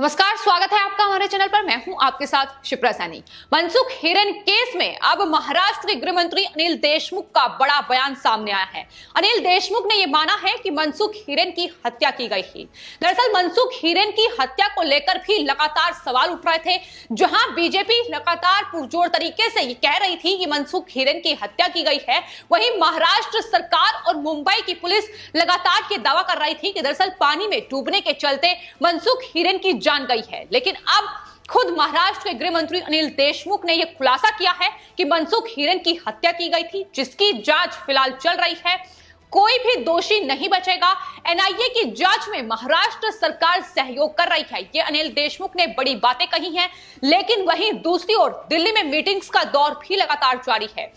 नमस्कार, स्वागत है आपका हमारे चैनल पर। मैं हूं आपके साथ शिप्रा सैनी। मनसुख हिरेन केस में अब महाराष्ट्र के गृह मंत्री अनिल देशमुख का बड़ा बयान सामने आया है। अनिल देशमुख ने यह माना है कि मनसुख हिरेन की हत्या की गई थी। दरअसल मनसुख हिरेन की हत्या को लेकर भी लगातार सवाल उठ रहे थे। जहां बीजेपी लगातार पुरजोर तरीके से ये कह रही थी कि मनसुख हिरेन की हत्या की गई है, वहीं महाराष्ट्र सरकार और मुंबई की पुलिस लगातार ये दावा कर रही थी कि दरअसल पानी में डूबने के चलते मनसुख हिरेन की जान गई है। लेकिन अब खुद महाराष्ट्र के गृह मंत्री अनिल देशमुख ने यह खुलासा किया है कि मनसुख हिरेन की हत्या की गई थी, जिसकी जांच फिलहाल चल रही है। कोई भी दोषी नहीं बचेगा। एनआईए की जांच में महाराष्ट्र सरकार सहयोग कर रही है, ये अनिल देशमुख ने बड़ी बातें कही हैं। लेकिन वहीं दूसरी ओर दिल्ली में मीटिंग्स का दौर भी लगातार जारी है।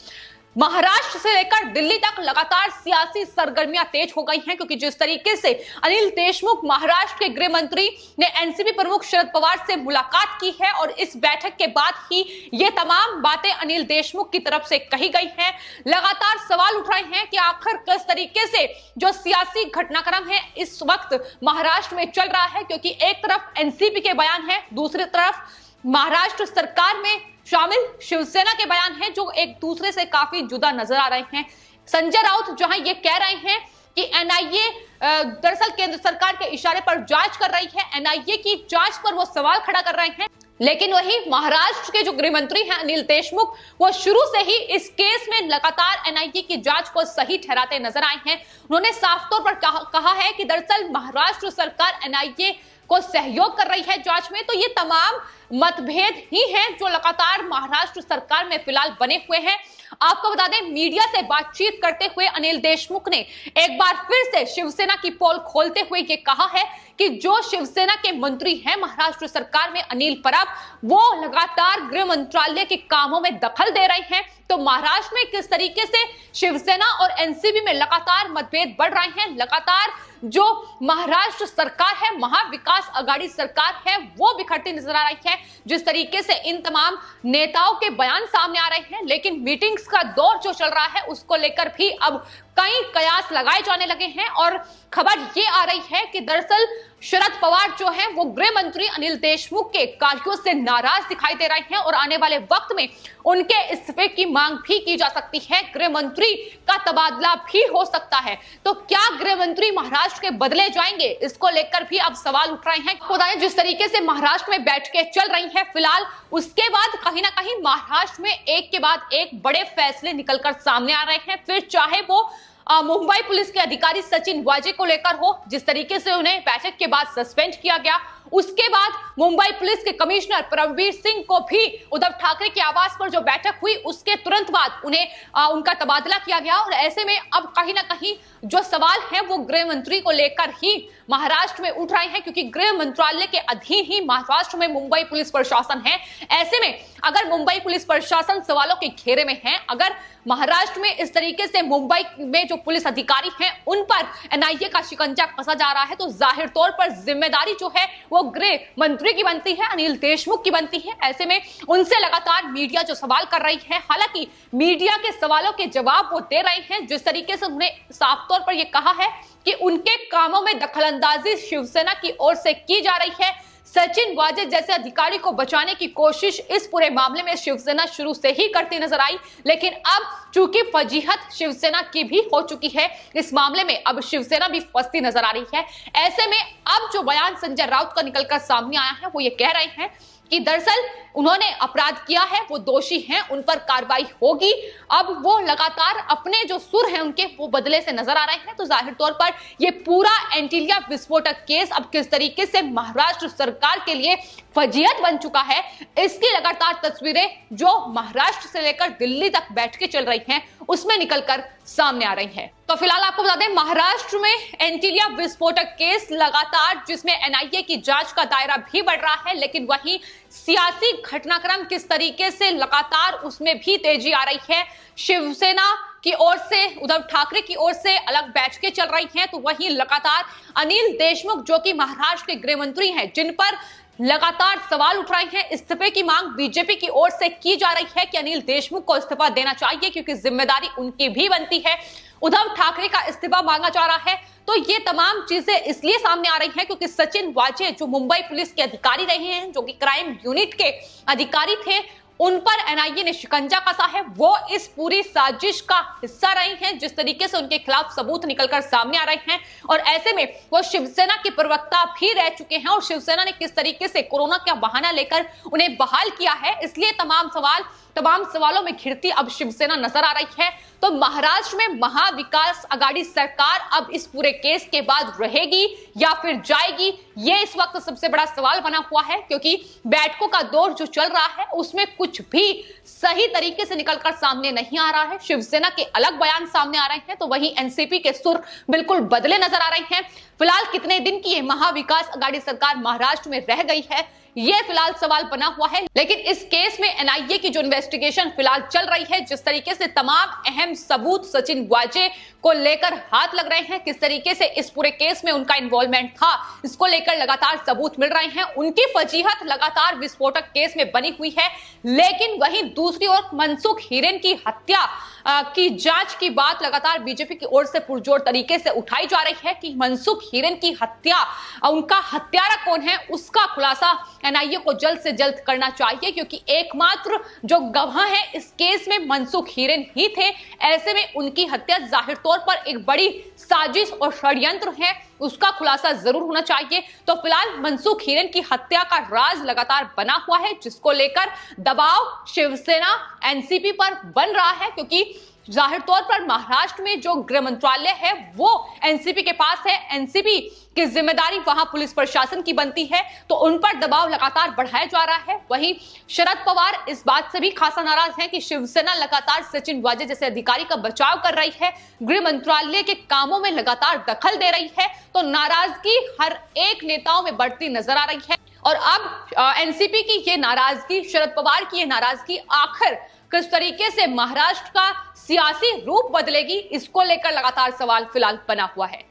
महाराष्ट्र से लेकर दिल्ली तक लगातार सियासी सरगर्मियां तेज हो गई हैं, क्योंकि जिस तरीके से अनिल देशमुख महाराष्ट्र के गृह मंत्री ने एनसीपी प्रमुख शरद पवार से मुलाकात की है और इस बैठक के बाद ही ये तमाम बातें अनिल देशमुख की तरफ से कही गई हैं। लगातार सवाल उठ रहे हैं कि आखिर किस तरीके से जो सियासी घटनाक्रम है इस वक्त महाराष्ट्र में चल रहा है, क्योंकि एक तरफ एनसीपी के बयान है, दूसरी तरफ महाराष्ट्र सरकार में शामिल शिवसेना के बयान हैं जो एक दूसरे से काफी जुदा नजर आ रहे हैं। संजय राउत जहां ये कह रहे हैं कि एनआईए दरअसल केंद्र सरकार के इशारे पर जांच कर रही है, एनआईए की जांच पर वो सवाल खड़ा कर रहे हैं। लेकिन वही महाराष्ट्र के जो गृह मंत्री हैं अनिल देशमुख, वो शुरू से ही इस केस में लगातार एनआईए की जांच को सही ठहराते नजर आए हैं। उन्होंने साफ तौर पर कहा है कि दरअसल महाराष्ट्र सरकार एनआईए को सहयोग कर रही है जांच में। तो ये तमाम मतभेद ही हैं जो लगातार महाराष्ट्र सरकार में फिलहाल बने हुए हैं। आपको बता दें, मीडिया से बातचीत करते हुए अनिल देशमुख ने एक बार फिर से शिवसेना की पोल खोलते हुए ये कहा है कि जो शिवसेना के मंत्री हैं महाराष्ट्र सरकार में अनिल परब, वो लगातार गृह मंत्रालय के कामों में दखल दे रहे हैं। तो महाराष्ट्र में किस तरीके से शिवसेना और एनसीपी में लगातार मतभेद बढ़ रहे हैं, लगातार जो महाराष्ट्र सरकार है, महाविकास आघाड़ी सरकार है, वो बिखरती नजर आ रही है। जिस तरीके से इन तमाम नेताओं के बयान सामने आ रहे हैं, लेकिन मीटिंग्स का दौर जो चल रहा है उसको लेकर भी अब कई कयास लगाए जाने लगे हैं। और खबर ये आ रही है कि दरअसल शरद पवार जो है वो गृह मंत्री अनिल देशमुख के कार्यों से नाराज दिखाई दे रहे हैं और आने वाले वक्त में उनके इस्तीफे की मांग भी की जा सकती है। गृह मंत्री का तबादला भी हो सकता है। तो क्या गृह मंत्री महाराष्ट्र के बदले जाएंगे, इसको लेकर भी अब सवाल उठ रहे हैं। बताएं, जिस तरीके से महाराष्ट्र में बैठकें चल रही है फिलहाल, उसके बाद कहीं ना कहीं महाराष्ट्र में एक के बाद एक बड़े फैसले निकलकर सामने आ रहे हैं। फिर चाहे वो मुंबई पुलिस के अधिकारी सचिन वाजे को लेकर हो, जिस तरीके से उन्हें बैठक के बाद सस्पेंड किया गया, उसके बाद मुंबई पुलिस के कमिश्नर परमवीर सिंह को भी उद्धव ठाकरे के आवास पर जो बैठक हुई उसके तुरंत बाद उन्हें उनका तबादला किया गया। और ऐसे में अब कहीं ना कहीं जो सवाल है वो गृह मंत्री को लेकर ही महाराष्ट्र में उठ रहे हैं, क्योंकि गृह मंत्रालय के अधीन ही महाराष्ट्र में मुंबई पुलिस प्रशासन है। ऐसे में अगर मुंबई पुलिस प्रशासन सवालों के घेरे में है, अगर महाराष्ट्र में इस तरीके से मुंबई में जो पुलिस अधिकारी हैं उन पर एनआईए का शिकंजा कसा जा रहा है, तो जाहिर तौर पर जिम्मेदारी जो है वो गृह मंत्री की बनती है, अनिल देशमुख की बनती है। ऐसे में उनसे लगातार मीडिया जो सवाल कर रही है, हालांकि मीडिया के सवालों के जवाब वो दे रहे हैं। जिस तरीके से उन्होंने साफ तौर पर यह कहा है कि उनके कामों में दखलंदाजी शिवसेना की ओर से की जा रही है। सचिन वाजे जैसे अधिकारी को बचाने की कोशिश इस पूरे मामले में शिवसेना शुरू से ही करती नजर आई, लेकिन अब चूंकि फजीहत शिवसेना की भी हो चुकी है, इस मामले में अब शिवसेना भी फंसती नजर आ रही है। ऐसे में अब जो बयान संजय राउत का निकलकर सामने आया है वो ये कह रहे हैं कि दरअसल उन्होंने अपराध किया है, वो दोषी हैं, उन पर कार्रवाई होगी। अब वो लगातार अपने जो सुर हैं उनके वो बदले से नजर आ रहे हैं। तो जाहिर तौर पर ये पूरा एंटीलिया विस्फोटक केस अब किस तरीके से महाराष्ट्र सरकार के लिए फजीहत बन चुका है, इसकी लगातार तस्वीरें जो महाराष्ट्र से लेकर दिल्ली तक बैठकें चल रही हैं उसमें निकलकर सामने आ रही है। तो फिलहाल आपको बता दें, महाराष्ट्र में एंटीलिया विस्फोटक केस लगातार, जिसमें एनआईए की जांच का दायरा भी बढ़ रहा है, लेकिन वहीं सियासी घटनाक्रम किस तरीके से लगातार उसमें भी तेजी आ रही है। शिवसेना की ओर से, उद्धव ठाकरे की ओर से अलग बैठकें चल रही हैं, तो वहीं लगातार अनिल देशमुख जो कि महाराष्ट्र के गृह मंत्री हैं, जिन पर लगातार सवाल उठ रहे हैं। इस्तीफे की मांग बीजेपी की ओर से की जा रही है कि अनिल देशमुख को इस्तीफा देना चाहिए क्योंकि जिम्मेदारी उनकी भी बनती है। उद्धव ठाकरे का इस्तीफा मांगा जा रहा है। तो ये तमाम चीजें इसलिए सामने आ रही हैं क्योंकि सचिन वाजे जो मुंबई पुलिस के अधिकारी रहे हैं, जो कि क्राइम यूनिट के अधिकारी थे, उन पर एनआईए ने शिकंजा कसा है। वो इस पूरी साजिश का हिस्सा रही हैं। जिस तरीके से उनके खिलाफ सबूत निकलकर सामने आ रहे हैं और ऐसे में वो शिवसेना के प्रवक्ता भी रह चुके हैं और शिवसेना ने किस तरीके से कोरोना का बहाना लेकर उन्हें बहाल किया है, इसलिए तमाम सवालों में घिरती अब शिवसेना नजर आ रही है। तो महाराष्ट्र में महाविकास आघाड़ी सरकार अब इस पूरे केस के बाद रहेगी या फिर जाएगी, ये इस वक्त सबसे बड़ा सवाल बना हुआ है क्योंकि बैठकों का दौर जो चल रहा है उसमें कुछ भी सही तरीके से निकलकर सामने नहीं आ रहा है। शिवसेना के अलग बयान सामने आ रहे हैं तो वहीं एनसीपी के सुर बिल्कुल बदले नजर आ रहे हैं। फिलहाल कितने दिन की ये महाविकास आघाड़ी सरकार महाराष्ट्र में रह गई है, ये फिलहाल सवाल बना हुआ है। लेकिन इस केस में एनआईए की जो इन्वेस्टिगेशन फिलहाल चल रही है, जिस तरीके से तमाम अहम सबूत सचिन वाजे को लेकर हाथ लग रहे हैं, किस तरीके से इस पूरे केस में उनका इन्वॉल्वमेंट था, इसको लेकर लगातार सबूत मिल रहे हैं। उनकी फजीहत लगातार विस्फोटक केस में बनी हुई है। लेकिन वहीं दूसरी ओर मनसुख हिरेन की हत्या की जांच की बात लगातार बीजेपी की ओर से पुरजोर तरीके से उठाई जा रही है कि मनसुख हिरेन की हत्या, उनका हत्यारा कौन है, उसका खुलासा एनआईए को जल्द से जल्द करना चाहिए क्योंकि एकमात्र जो गवाह है इस केस में मनसुख हिरेन ही थे। ऐसे में उनकी हत्या जाहिर तौर पर एक बड़ी साजिश और षड्यंत्र है, उसका खुलासा जरूर होना चाहिए। तो फिलहाल मनसुख हिरेन की हत्या का राज लगातार बना हुआ है, जिसको लेकर दबाव शिवसेना एनसीपी पर बन रहा है क्योंकि जाहिर तौर पर महाराष्ट्र में जो गृह मंत्रालय है वो एनसीपी के पास है। एनसीपी की जिम्मेदारी वहां पुलिस प्रशासन की बनती है, तो उन पर दबाव लगातार बढ़ाया जा रहा है। वहीं शरद पवार इस बात से भी खासा नाराज हैं कि शिवसेना लगातार सचिन वाजे जैसे अधिकारी का बचाव कर रही है, गृह मंत्रालय के कामों में लगातार दखल दे रही है। तो नाराजगी हर एक नेताओं में बढ़ती नजर आ रही है और अब एनसीपी की ये नाराजगी, शरद पवार की ये नाराजगी आखिर किस तरीके से महाराष्ट्र का सियासी रूप बदलेगी, इसको लेकर लगातार सवाल फिलहाल बना हुआ है।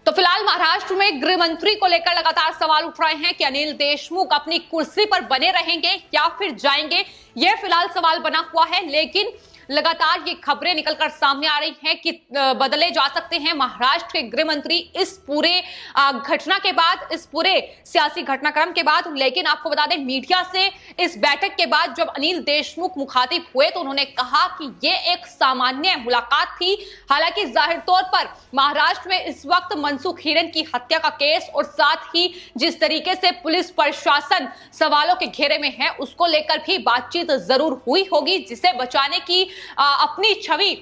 तो फिलहाल महाराष्ट्र में गृह मंत्री को लेकर लगातार सवाल उठ रहे हैं कि अनिल देशमुख अपनी कुर्सी पर बने रहेंगे या फिर जाएंगे, यह फिलहाल सवाल बना हुआ है। लेकिन लगातार ये खबरें निकलकर सामने आ रही हैं कि बदले जा सकते हैं महाराष्ट्र के गृह मंत्री इस पूरे घटना के बाद, इस पूरे सियासी घटनाक्रम के बाद। लेकिन आपको बता दें, मीडिया से इस बैठक के बाद जब अनिल देशमुख मुखातिब हुए तो उन्होंने कहा कि ये एक सामान्य मुलाकात थी। हालांकि जाहिर तौर पर महाराष्ट्र में इस वक्त मनसुख हिरेन की हत्या का केस और साथ ही जिस तरीके से पुलिस प्रशासन सवालों के घेरे में है, उसको लेकर भी बातचीत जरूर हुई होगी, जिसे बचाने की अपनी छवि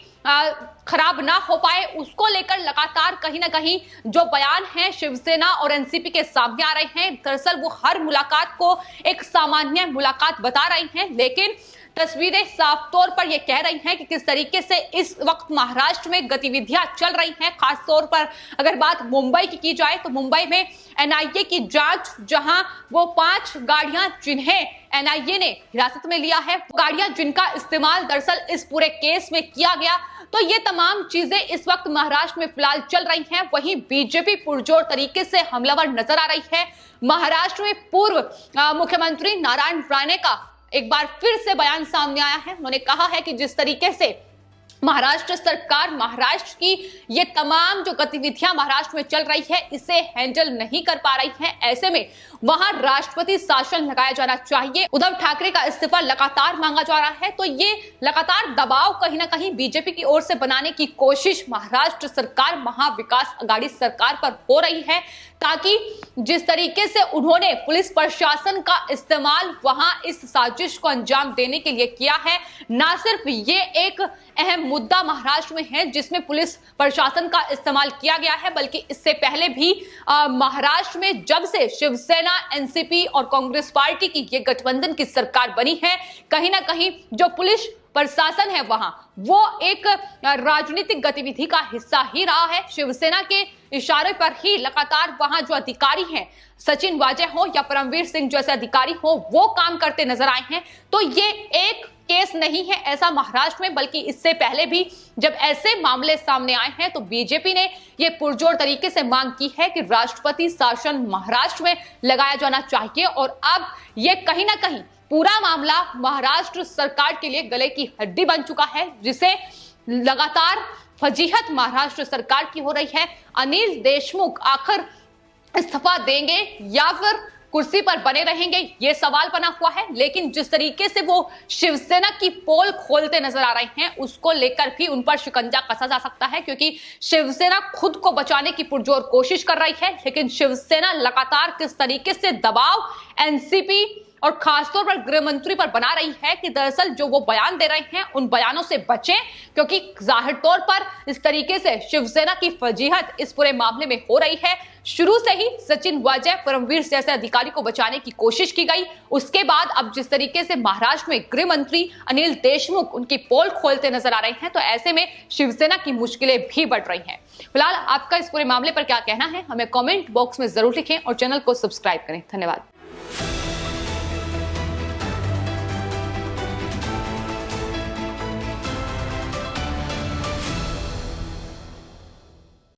खराब ना हो पाए, उसको लेकर लगातार कहीं ना कहीं जो बयान है शिवसेना और एनसीपी के सामने आ रहे हैं। दरअसल वो हर मुलाकात को एक सामान्य मुलाकात बता रही हैं, लेकिन तस्वीरें साफ तौर पर यह कह रही हैं कि किस तरीके से इस वक्त महाराष्ट्र में गतिविधियां चल रही हैं। खास तौर पर अगर बात मुंबई की जाए तो मुंबई में एनआईए की जांच, जहां वो 5 गाड़ियां जिन्हें एनआईए ने हिरासत में लिया है, गाड़ियां जिनका इस्तेमाल दरअसल इस पूरे केस में किया गया, तो ये तमाम चीजें इस वक्त महाराष्ट्र में फिलहाल चल रही हैं। वहीं बीजेपी पुरजोर तरीके से हमलावर नजर आ रही है। महाराष्ट्र में पूर्व मुख्यमंत्री नारायण राणे का एक बार फिर से बयान सामने आया है। उन्होंने कहा है कि जिस तरीके से महाराष्ट्र सरकार महाराष्ट्र की ये तमाम जो गतिविधियां महाराष्ट्र में चल रही है, इसे हैंडल नहीं कर पा रही है। ऐसे में वहां राष्ट्रपति शासन लगाया जाना चाहिए। उद्धव ठाकरे का इस्तीफा लगातार मांगा जा रहा है, तो ये लगातार दबाव कहीं ना कहीं बीजेपी की ओर से बनाने की कोशिश महाराष्ट्र सरकार, महाविकास आघाड़ी सरकार पर हो रही है, ताकि जिस तरीके से उन्होंने पुलिस प्रशासन का इस्तेमाल वहां इस साजिश को अंजाम देने के लिए किया है, ना सिर्फ ये एक अहम मुद्दा महाराष्ट्र में है जिसमें पुलिस प्रशासन का इस्तेमाल किया गया है, बल्कि इससे पहले भी महाराष्ट्र में जब से शिवसेना, एनसीपी और कांग्रेस पार्टी की ये गठबंधन की सरकार बनी है, कहीं ना कहीं जो पुलिस प्रशासन है वहां वो एक राजनीतिक गतिविधि का हिस्सा ही रहा है। शिवसेना के इशारे पर ही लगातार वहां जो अधिकारी हैं, सचिन वाजे हो या परमवीर सिंह जैसे अधिकारी हो, वो काम करते नजर आए हैं। तो ये एक केस नहीं है ऐसा महाराष्ट्र में, बल्कि इससे पहले भी जब ऐसे मामले सामने आए हैं तो बीजेपी ने यह पुरजोर तरीके से मांग की है कि राष्ट्रपति शासन महाराष्ट्र में लगाया जाना चाहिए। और अब यह कहीं ना कहीं पूरा मामला महाराष्ट्र सरकार के लिए गले की हड्डी बन चुका है, जिसे लगातार फजीहत महाराष्ट्र सरकार की हो रही है। अनिल देशमुख आखिर इस्तीफा देंगे या फिर कुर्सी पर बने रहेंगे, ये सवाल बना हुआ है। लेकिन जिस तरीके से वो शिवसेना की पोल खोलते नजर आ रहे हैं, उसको लेकर भी उन पर शिकंजा कसा जा सकता है, क्योंकि शिवसेना खुद को बचाने की पुरजोर कोशिश कर रही है। लेकिन शिवसेना लगातार किस तरीके से दबाव एनसीपी और खासतौर पर गृह मंत्री पर बना रही है कि दरअसल जो वो बयान दे रहे हैं उन बयानों से बचें, क्योंकि जाहिर तौर पर इस तरीके से शिवसेना की फजीहत इस पूरे मामले में हो रही है। शुरू से ही सचिन वाजे, परमवीर जैसे अधिकारी को बचाने की कोशिश की गई, उसके बाद अब जिस तरीके से महाराष्ट्र में गृह मंत्री अनिल देशमुख उनकी पोल खोलते नजर आ रहे हैं, तो ऐसे में शिवसेना की मुश्किलें भी बढ़ रही हैं। फिलहाल आपका इस पूरे मामले पर क्या कहना है, हमें कमेंट बॉक्स में जरूर लिखें और चैनल को सब्सक्राइब करें। धन्यवाद।